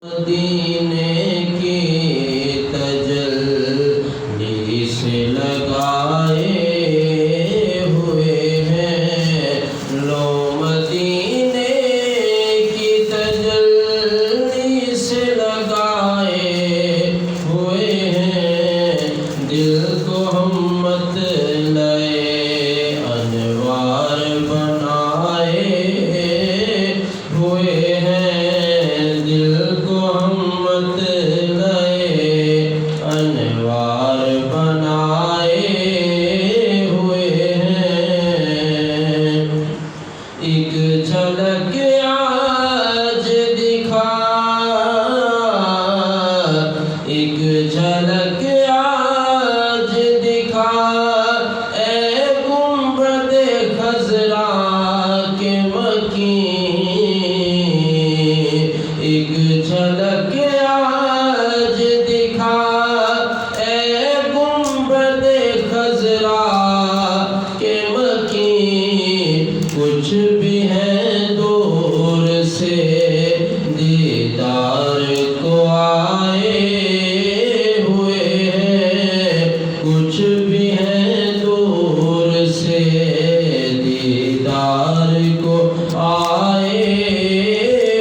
مدینے کی تجلی سے لگائے ہوئے ہیں، لو مدینے کی تجلی سے لگائے ہوئے ہیں، دل کو ہم مطلع انوار بنائے ہوئے ہیں، انوار بنائے ہوئے ہیں۔ ایک جھلک آج دکھا، ایک جھلک آج دکھا، اے گنبد خضرا کے مکین، ایک جھلک آج دکھا، اے گنبد خضرا کے مکین، کچھ بھی ہے دور سے دیدار کو آئے ہوئے ہیں، کچھ بھی ہے دور سے دیدار کو آئے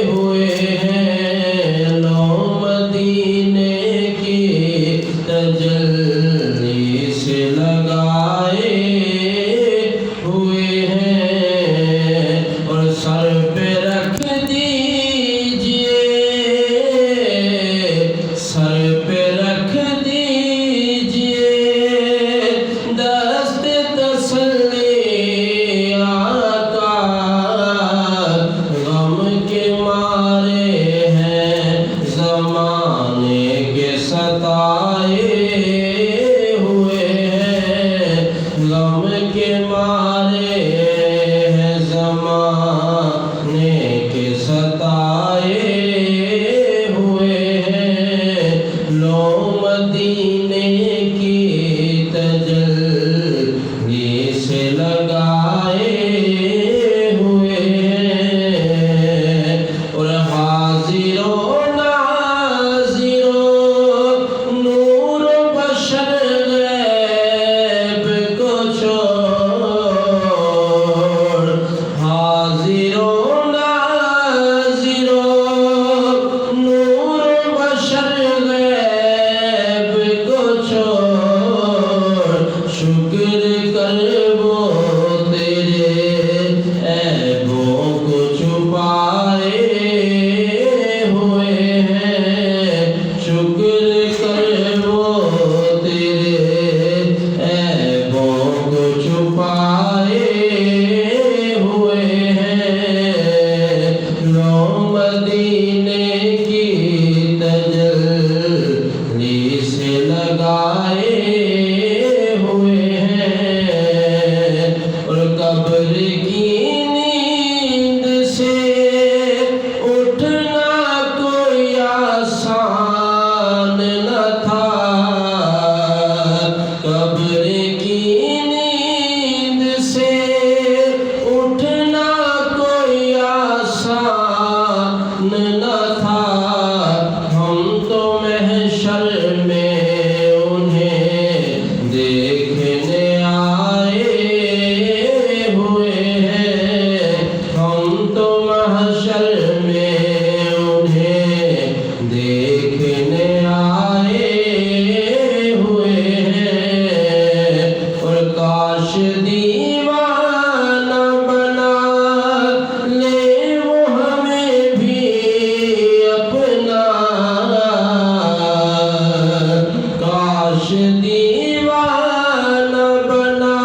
ہوئے ہیں، لو مدینے کی تجلی سے لگائے ہوئے ہیں، اور سر پہ رکھ دیجئے، سر پہ رکھ دیجئے دست تسلی آقا، غم کے مارے ہیں زمانے کے ستائے ہوئے ہیں، غم کے مارے ہیں زمانے کے ستائے ہوئے ہیں، لو مدینے کی تجلی سے لگائے ہوئے ہیں، اور حاضر و ناظر و نور و بشر غیب کو چھوڑ، حاضر و ناظر و نور و بشر غیب کو چھوڑ، شکر کر وہ تیرے عیبوں کو چھپائے ہوئے ہیں، شکر کر وہ تیرے عیبوں کو چھپائے ہوئے ہیں، لو مدینے کی تجلی سے لگائے ہوئے ہیں، اور قبر کی نیند سے اٹھنا کوئی آسان نہ تھا، قبر کی نیند سے اٹھنا کوئی آسان نہ تھا، ہم تو محشر میں انہیں دیکھنے آئے ہوئے ہیں، ہم تو محشر میں انہیں دیکھنے آئے ہوئے ہیں، اور کاش دیوانہ بنا لے وہ ہمیں بھی اپنا، کاش دیوانہ بنا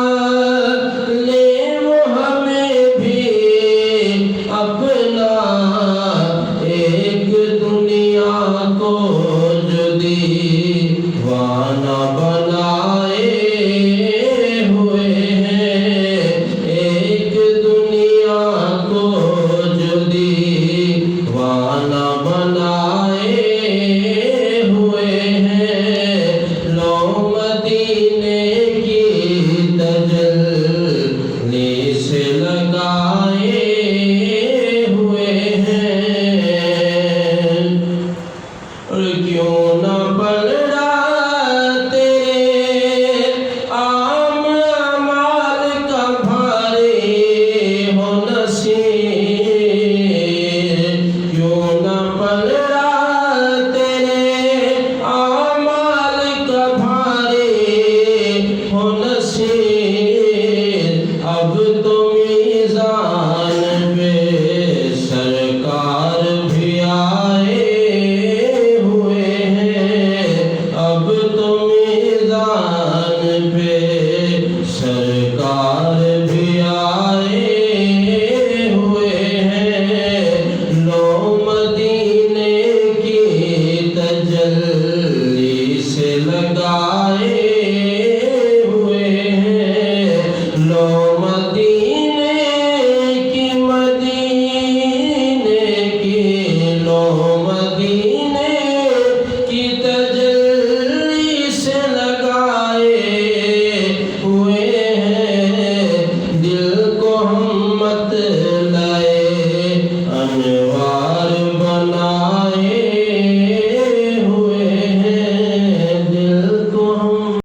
لے وہ ہمیں بھی اپنا، ایک دنیا کو جو دیوانہ بنائے ہوئے ہیں، ایک دنیا کو جو دیوانہ بنائے ہوئے ہیں، لو مدینے کی تجلی سے لگائے ہوئے ہیں۔ اور کیوں